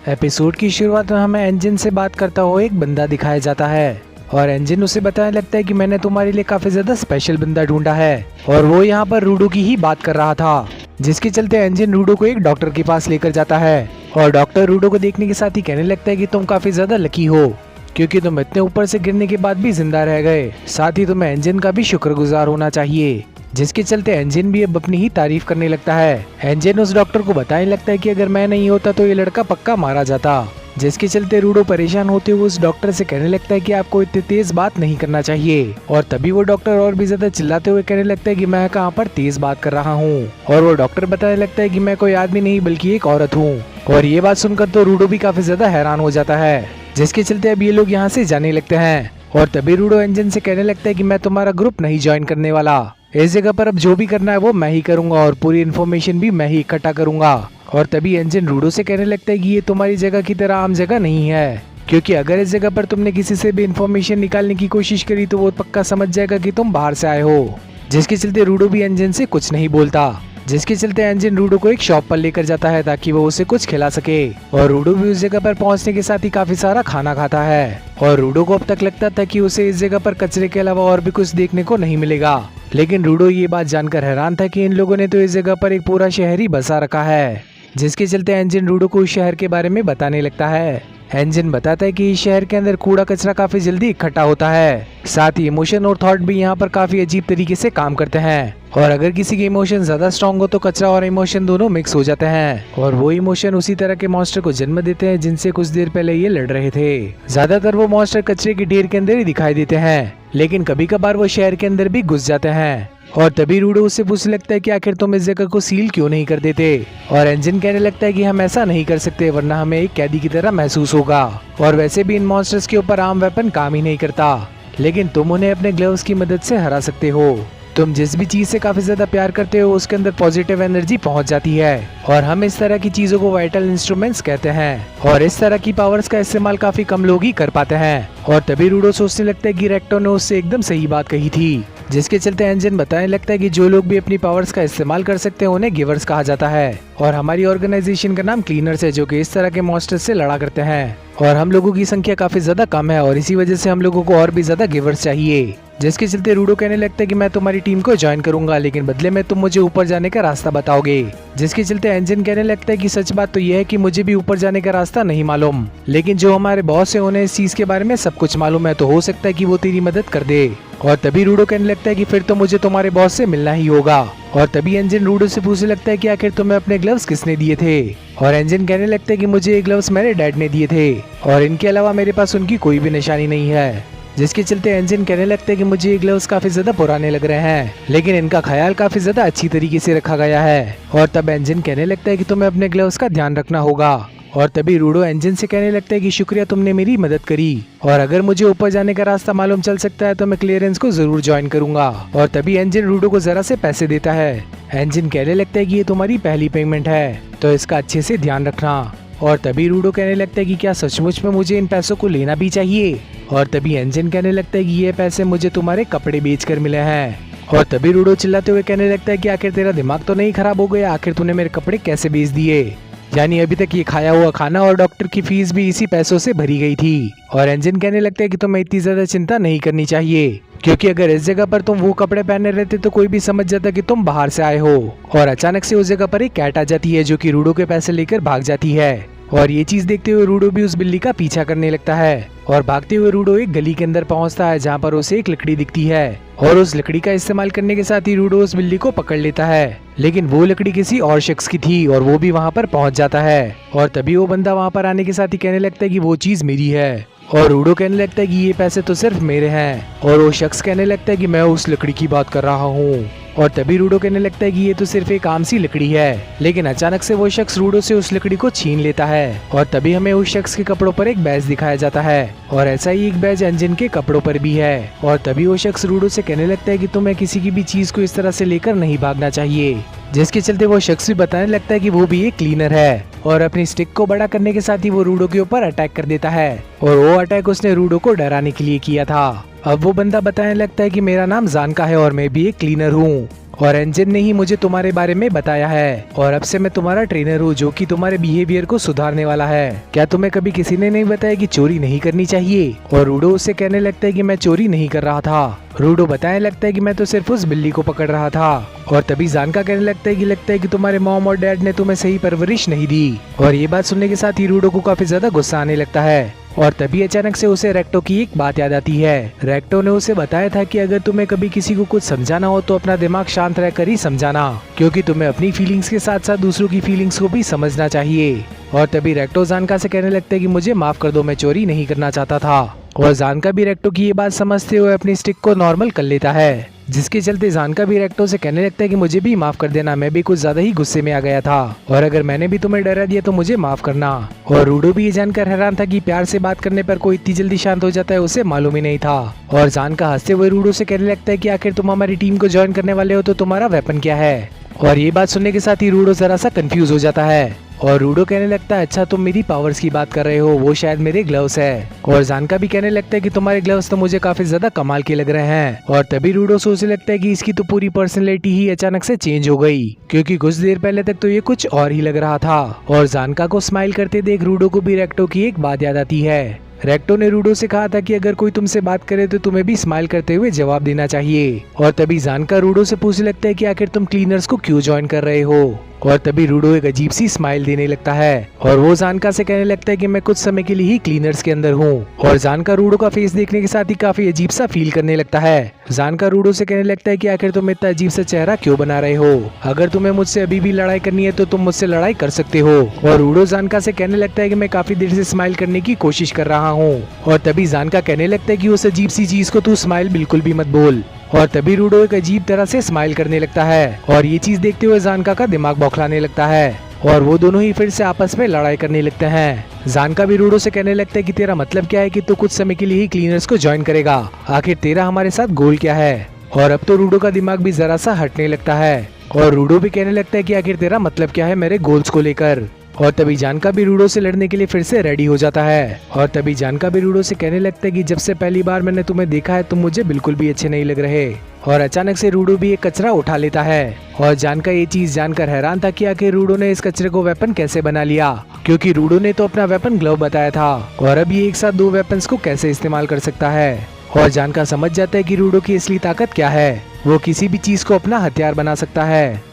Episode की शुरुआत में हमें एंजिन से बात करता हुआ एक बंदा दिखाया जाता है और एंजिन उसे बताने लगता है कि मैंने तुम्हारे लिए काफी ज्यादा स्पेशल बंदा ढूंढा है और वो यहाँ पर रूडो की ही बात कर रहा था, जिसके चलते एंजिन रूडो को एक डॉक्टर के पास लेकर जाता है और डॉक्टर रूडो को देखने के साथ ही कहने लगता है कि तुम काफी ज्यादा लकी हो क्योंकि तुम इतने ऊपर से गिरने के बाद भी जिंदा रह गए, साथ ही तुम्हें एंजिन का भी शुक्रगुजार होना चाहिए। जिसके चलते एंजिन भी अब अपनी ही तारीफ करने लगता है। एंजिन उस डॉक्टर को बताने लगता है कि अगर मैं नहीं होता तो ये लड़का पक्का मारा जाता, जिसके चलते रूडो परेशान होते हुए उस डॉक्टर से कहने लगता है कि आपको इतनी तेज बात नहीं करना चाहिए। और तभी वो डॉक्टर और भी ज्यादा चिल्लाते हुए कहने लगता है कि मैं कहाँ पर तेज बात कर रहा हूँ। और वो डॉक्टर बताने लगता है कि मैं कोई आदमी नहीं बल्कि एक औरत हूँ। और ये बात सुनकर तो रूडो भी काफी ज्यादा हैरान हो जाता है, जिसके चलते अब ये लोग यहाँ से जाने लगते हैं। और तभी रूडो एंजिन से कहने लगता है कि मैं तुम्हारा ग्रुप नहीं ज्वाइन करने वाला, इस जगह पर अब जो भी करना है वो मैं ही करूंगा और पूरी इन्फॉर्मेशन भी मैं ही इकट्ठा करूंगा। और तभी एंजिन रूडो से कहने लगता है कि ये तुम्हारी जगह की तरह आम जगह नहीं है, क्योंकि अगर इस जगह पर तुमने किसी से भी इन्फॉर्मेशन निकालने की कोशिश करी तो वो पक्का समझ जाएगा कि तुम बाहर से आए हो। जिसके चलते रूडो भी एंजिन से कुछ नहीं बोलता, जिसके चलते एंजिन रूडो को एक शॉप पर लेकर जाता है ताकि वो उसे कुछ खिला सके। और रूडो भी उस जगह पर पहुंचने के साथ ही काफी सारा खाना खाता है और रूडो को अब तक लगता था कि उसे इस जगह पर कचरे के अलावा और भी कुछ देखने को नहीं मिलेगा, लेकिन रूडो ये बात जानकर हैरान था कि इन लोगों ने तो इस जगह पर एक पूरा शहर ही बसा रखा है। जिसके चलते एंजिन रूडो को उस शहर के बारे में बताने लगता है। एंजिन बताता है कि इस शहर के अंदर कूड़ा कचरा काफी जल्दी इकट्ठा होता है, साथ ही इमोशन और थॉट भी यहाँ पर काफी अजीब तरीके से काम करते हैं। और अगर किसी के इमोशन ज्यादा स्ट्रांग हो तो कचरा और इमोशन दोनों मिक्स हो जाते हैं और वो इमोशन उसी तरह के मॉन्स्टर को जन्म देते हैं जिनसे कुछ देर पहले ये लड़ रहे थे। ज्यादातर वो मॉन्स्टर कचरे के ढेर के अंदर ही दिखाई देते हैं, लेकिन कभी कभार वो शहर के अंदर भी घुस जाते हैं। और तभी रूडो उससे पूछने लगता है कि आखिर तुम इस जगह को सील क्यों नहीं कर देते। और एंजिन कहने लगता है कि हम ऐसा नहीं कर सकते वरना हमें एक कैदी की तरह महसूस होगा, और वैसे भी इन मॉन्स्टर्स के ऊपर आम वेपन काम ही नहीं करता, लेकिन तुम उन्हें अपने ग्लव्स की मदद से हरा सकते हो। तुम जिस भी चीज से काफी ज्यादा प्यार करते हो उसके अंदर पॉजिटिव एनर्जी पहुंच जाती है और हम इस तरह की चीजों को वाइटल इंस्ट्रूमेंट्स कहते हैं। और इस तरह की पावर्स का इस्तेमाल काफी कम लोग ही कर पाते हैं। और तभी रूडो सोचने लगता है कि रेक्टो ने उससे एकदम सही बात कही थी, जिसके चलते एंजिन बताने लगता है कि जो लोग भी अपनी पावर्स का इस्तेमाल कर सकते हैं उन्हें गिवर्स कहा जाता है। और हमारी ऑर्गेनाइजेशन का नाम क्लीनर्स है, जो कि इस तरह के मॉन्स्टर्स से लड़ा करते हैं। और हम लोगों की संख्या काफी ज्यादा कम है और इसी वजह से हम लोगों को और भी ज्यादा गिवर्स चाहिए। जिसके चलते रूडो कहने लगता है कि मैं तुम्हारी टीम को ज्वाइन करूंगा, लेकिन बदले में तुम मुझे ऊपर जाने का रास्ता बताओगे। जिसके चलते एंजिन कहने लगता है कि सच बात तो यह है कि मुझे भी ऊपर जाने का रास्ता नहीं मालूम, लेकिन जो हमारे बॉस है उन्हें इस चीज के बारे में सब कुछ मालूम है, तो हो सकता है कि वो तेरी मदद कर दे। और तभी रूडो कहने लगता है कि फिर तो मुझे तुम्हारे बॉस से मिलना ही होगा। और तभी एंजिन रूडो से पूछने लगता है कि आखिर तुम्हें अपने ग्लव्स किसने दिए थे। और एंजिन कहने लगता है कि मुझे ये ग्लव्स मेरे डैड ने दिए थे और इनके अलावा मेरे पास उनकी कोई भी निशानी नहीं है। जिसके चलते एंजिन कहने लगता है कि मुझे ये ग्लव्स काफी ज्यादा पुराने लग रहे हैं, लेकिन इनका ख्याल काफी ज्यादा अच्छी तरीके से रखा गया है। और तब एंजिन कहने लगता है कि तुम्हें अपने ग्लव्स का ध्यान रखना होगा। और तभी रूडो एंजिन से कहने लगता है कि शुक्रिया, तुमने मेरी मदद करी और अगर मुझे ऊपर जाने का रास्ता मालूम चल सकता है तो मैं क्लियरेंस को जरूर ज्वाइन करूंगा। और तभी एंजिन रूडो को जरा से पैसे देता है। एंजिन कहने लगता है कि ये तुम्हारी पहली पेमेंट है, तो इसका अच्छे से ध्यान रखना। और तभी रूडो कहने लगता है कि क्या सचमुच में मुझे इन पैसों को लेना भी चाहिए। और तभी एंजिन कहने लगता है कि ये पैसे मुझे तुम्हारे कपड़े बेचकर मिले हैं। और तभी रूडो चिल्लाते हुए कहने लगता है कि आखिर तेरा दिमाग तो नहीं खराब हो गया, आखिर तूने मेरे कपड़े कैसे बेच दिए। यानी अभी तक ये खाया हुआ खाना और डॉक्टर की फीस भी इसी पैसों से भरी गई थी। और एंजिन कहने लगता है कि तुम्हें इतनी ज्यादा चिंता नहीं करनी चाहिए, क्योंकि अगर इस जगह पर तुम वो कपड़े पहने रहते तो कोई भी समझ जाता कि तुम बाहर से आए हो। और अचानक से उस जगह पर एक कैट आ जाती है जो कि रूडो के पैसे लेकर भाग जाती है। और ये चीज देखते हुए रूडो भी उस बिल्ली का पीछा करने लगता है और भागते हुए रूडो एक गली के अंदर पहुंचता है जहां पर उसे एक लकड़ी दिखती है। और उस लकड़ी का इस्तेमाल करने के साथ ही रूडो उस बिल्ली को पकड़ लेता है, लेकिन वो लकड़ी किसी और शख्स की थी और वो भी वहां पर पहुंच जाता है। और तभी वो बंदा वहां पर आने के साथ ही कहने लगता है कि वो चीज मेरी है। और रूडो कहने लगता है कि ये पैसे तो सिर्फ मेरे हैं। और वो शख्स कहने लगता है कि मैं उस लकड़ी की बात कर रहा हूँ। और तभी रूडो कहने लगता है कि ये तो सिर्फ एक आम सी लकड़ी है, लेकिन अचानक से वो शख्स रूडो से उस लकड़ी को छीन लेता है। और तभी हमें उस शख्स के कपड़ों पर एक बैज दिखाया जाता है और ऐसा ही एक बैज एंजिन के कपड़ों पर भी है। और तभी वो शख्स रूडो से कहने लगता है कि तुम्हें किसी की भी चीज को इस तरह से लेकर नहीं भागना चाहिए। जिसके चलते वो शख्स भी बताने लगता है कि वो भी एक क्लीनर है और अपनी स्टिक को बड़ा करने के साथ ही वो रूडो के ऊपर अटैक कर देता है। और वो अटैक उसने रूडो को डराने के लिए किया था। अब वो बंदा बताने लगता है कि मेरा नाम जान का है और मैं भी एक क्लीनर हूँ और एंजन ने ही मुझे तुम्हारे बारे में बताया है और अब से मैं तुम्हारा ट्रेनर हूँ जो कि तुम्हारे बिहेवियर को सुधारने वाला है। क्या तुम्हें कभी किसी ने नहीं बताया कि चोरी नहीं करनी चाहिए? और रूडो उससे कहने लगता है कि मैं चोरी नहीं कर रहा था। रूडो बताने लगता है कि मैं तो सिर्फ उस बिल्ली को पकड़ रहा था। और तभी जानका कहने लगता है कि तुम्हारे मॉम और डैड ने तुम्हें सही परवरिश नहीं दी। और ये बात सुनने के साथ ही रूडो को काफी ज्यादा गुस्सा आने लगता है। और तभी अचानक से उसे रेक्टो की एक बात याद आती है। रेक्टो ने उसे बताया था कि अगर तुम्हें कभी किसी को कुछ समझाना हो तो अपना दिमाग शांत रहकर ही समझाना, क्योंकि तुम्हें अपनी फीलिंग्स के साथ साथ दूसरों की फीलिंग्स को भी समझना चाहिए। और तभी रेक्टो जानका से कहने लगता है कि मुझे माफ कर दो, मैं चोरी नहीं करना चाहता था। और जानका भी रेक्टो की ये बात समझते हुए अपनी स्टिक को नॉर्मल कर लेता है, जिसके चलते जानका भी रेक्टो से कहने लगता है कि मुझे भी माफ कर देना, मैं भी कुछ ज्यादा ही गुस्से में आ गया था और अगर मैंने भी तुम्हें डरा दिया तो मुझे माफ करना। और रूडो भी ये जानकर हैरान था कि प्यार से बात करने पर कोई इतनी जल्दी शांत हो जाता है, उसे मालूम ही नहीं था। और जानका हंसते हुए रूडो से कहने लगता है कि आखिर तुम हमारी टीम को ज्वाइन करने वाले हो तो तुम्हारा वेपन क्या है? और ये बात सुनने के साथ ही रूडो जरा सा कंफ्यूज हो जाता है और रूडो कहने लगता है अच्छा तुम मेरी पावर्स की बात कर रहे हो, वो शायद मेरे ग्लव्स है। और जानका भी कहने लगता है कि तुम्हारे ग्लव्स तो मुझे काफी ज्यादा कमाल के लग रहे हैं। और तभी रूडो सोचने लगता है कि इसकी तो पूरी पर्सनैलिटी ही अचानक से चेंज हो गई, क्योंकि कुछ देर पहले तक तो ये कुछ और ही लग रहा था। और जानका को स्माइल करते देख रूडो को भी रेक्टो की एक बात याद आती है। रेक्टो ने रूडो से कहा था कि अगर कोई तुमसे बात करे तो तुम्हें भी स्माइल करते हुए जवाब देना चाहिए। और तभी जानका रूडो से पूछने लगता है कि आखिर तुम क्लीनर्स को क्यों ज्वाइन कर रहे हो? और तभी रूडो एक अजीब सी स्माइल देने लगता है और वो जानका से कहने लगता है कि मैं कुछ समय के लिए ही क्लीनर्स के अंदर हूँ। और जानका रूडो का फेस देखने के साथ ही काफी अजीब सा फील करने लगता है। जानका रूडो से कहने लगता है कि आखिर तुम इतना अजीब सा चेहरा क्यों बना रहे हो? अगर तुम्हें मुझसे अभी भी लड़ाई करनी है तो तुम मुझसे लड़ाई कर सकते हो। और रूडो जानका से कहने लगता है कि मैं काफी देर से स्माइल करने की कोशिश कर रहा हूँ। और तभी जानका कहने लगता है कि उस अजीब सी चीज को तू स्माइल बिल्कुल भी मत बोल। और तभी रूडो एक अजीब तरह से स्माइल करने लगता है और ये चीज देखते हुए जानका का दिमाग बौखलाने लगता है और वो दोनों ही फिर से आपस में लड़ाई करने लगते हैं। जानका भी रूडो से कहने लगता है कि तेरा मतलब क्या है कि तू कुछ समय के लिए ही क्लीनर्स को ज्वाइन करेगा? आखिर तेरा हमारे साथ गोल क्या है? और अब तो रूडो का दिमाग भी जरा सा हटने लगता है और रूडो भी कहने लगता है कि आखिर तेरा मतलब क्या है मेरे गोल्स को लेकर। और तभी जानका भी रूडो से लड़ने के लिए फिर से रेडी हो जाता है। और तभी जानका भी रूडो से कहने लगता है कि जब से पहली बार मैंने तुम्हें देखा है तुम मुझे बिल्कुल भी अच्छे नहीं लग रहे। और अचानक से रूडो भी एक कचरा उठा लेता है और जानका ये चीज जानकर हैरान था कि आखिर रूडो ने इस कचरे को वेपन कैसे बना लिया, क्योंकि रूडो ने तो अपना वेपन ग्लव बताया था और अब ये एक साथ दो वेपन्स को कैसे इस्तेमाल कर सकता है। और जानका समझ जाता है कि रूडो की असली ताकत क्या है, वो किसी भी चीज को अपना हथियार बना सकता है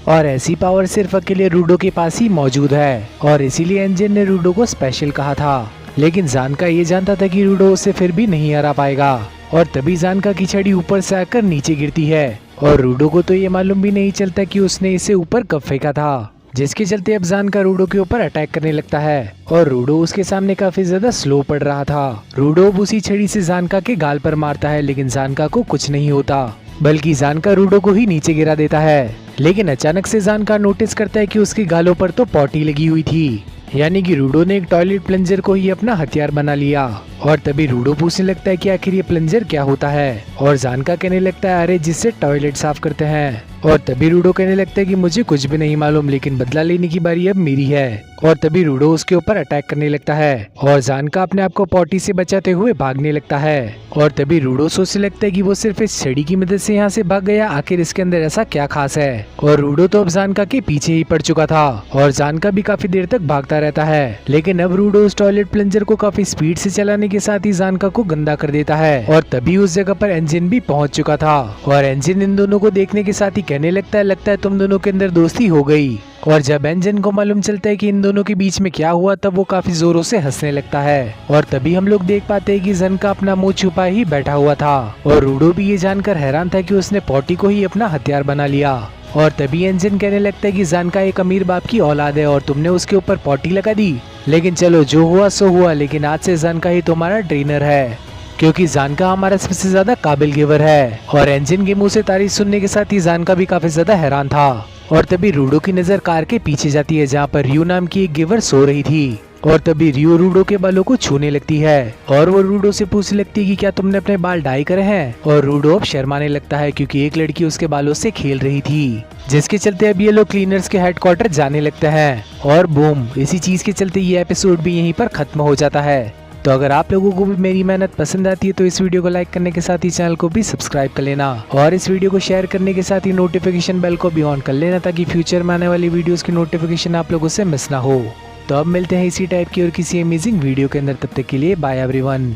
और ऐसी पावर सिर्फ अकेले रूडो के पास ही मौजूद है और इसीलिए एंजन ने रूडो को स्पेशल कहा था। लेकिन जानका ये जानता था कि रूडो उसे फिर भी नहीं हरा पाएगा। और तभी जानका की छड़ी ऊपर से आकर नीचे गिरती है और रूडो को तो ये मालूम भी नहीं चलता कि उसने इसे ऊपर कब फेंका था, जिसके चलते अब जानका रूडो के ऊपर अटैक करने लगता है और रूडो उसके सामने काफी ज्यादा स्लो पड़ रहा था। रूडो अब उसी छड़ी से जानका के गाल पर मारता है, लेकिन जानका को कुछ नहीं होता, बल्कि जानका रूडो को ही नीचे गिरा देता है। लेकिन अचानक से जानका नोटिस करता है कि उसके गालों पर तो पॉटी लगी हुई थी, यानी कि रूडो ने एक टॉयलेट प्लंजर को ही अपना हथियार बना लिया। और तभी रूडो पूछने लगता है कि आखिर ये प्लंजर क्या होता है और जानका कहने लगता है अरे जिससे टॉयलेट साफ करते हैं। और तभी रूडो कहने लगता है कि मुझे कुछ भी नहीं मालूम, लेकिन बदला लेने की बारी अब मेरी है। और तभी रूडो उसके ऊपर अटैक करने लगता है और जानका अपने आप को पॉटी से बचाते हुए भागने लगता है। और तभी रूडो सोचने लगता है कि वो सिर्फ इस छड़ी की मदद से यहाँ से भाग गया, आखिर इसके अंदर ऐसा क्या खास है। और रूडो तो अब जानका के पीछे ही पड़ चुका था और जानका भी काफी देर तक भागता रहता है, लेकिन अब रूडो उस टॉयलेट प्लंजर को काफी स्पीड से चलाने के साथ ही जानका को गंदा कर देता है। और तभी उस जगह पर एंजिन भी पहुंच चुका था और एंजिन इन दोनों को देखने के साथ ही कहने लगता है तुम दोनों के अंदर दोस्ती हो गई। और जब एंजिन को मालूम चलता है कि इन दोनों के बीच में क्या हुआ तब वो काफी जोरों से हंसने लगता है। और तभी हम लोग देख पाते हैं कि जानका अपना मुंह छुपा ही बैठा हुआ था और रूडो भी ये जानकर हैरान था कि उसने पॉटी को ही अपना हथियार बना लिया। और तभी एंजिन कहने लगता है कि जानका एक अमीर बाप की औलाद है और तुमने उसके ऊपर पॉटी लगा दी, लेकिन चलो जो हुआ सो हुआ, लेकिन आज से जानका ही तुम्हारा ट्रेनर है, क्योंकि जानका हमारा सबसे ज्यादा काबिल गिवर है। और एंजिन के मुंह से तारीफ सुनने के साथ ही जानका भी काफी ज्यादा हैरान था। और तभी रूडो की नजर कार के पीछे जाती है जहाँ पर रियो नाम की एक गिवर सो रही थी। और तभी रियो रूडो के बालों को छूने लगती है और वो रूडो से पूछने लगती है कि क्या तुमने अपने बाल डाई करे हैं। और रूडो अब शर्माने लगता है क्योंकि एक लड़की उसके बालों से खेल रही थी, जिसके चलते अब ये लोग क्लीनर्स के हेडक्वार्टर जाने लगते हैं। और बूम, इसी चीज के चलते ये एपिसोड भी यहीं पर खत्म हो जाता है। तो अगर आप लोगों को भी मेरी मेहनत पसंद आती है तो इस वीडियो को लाइक करने के साथ ही चैनल को भी सब्सक्राइब कर लेना और इस वीडियो को शेयर करने के साथ ही नोटिफिकेशन बेल को भी ऑन कर लेना ताकि फ्यूचर में आने वाली वीडियोस की नोटिफिकेशन आप लोगों से मिस ना हो। तो अब मिलते हैं इसी टाइप की और किसी अमेजिंग वीडियो के अंदर, तब तक के लिए बाय एवरीवन।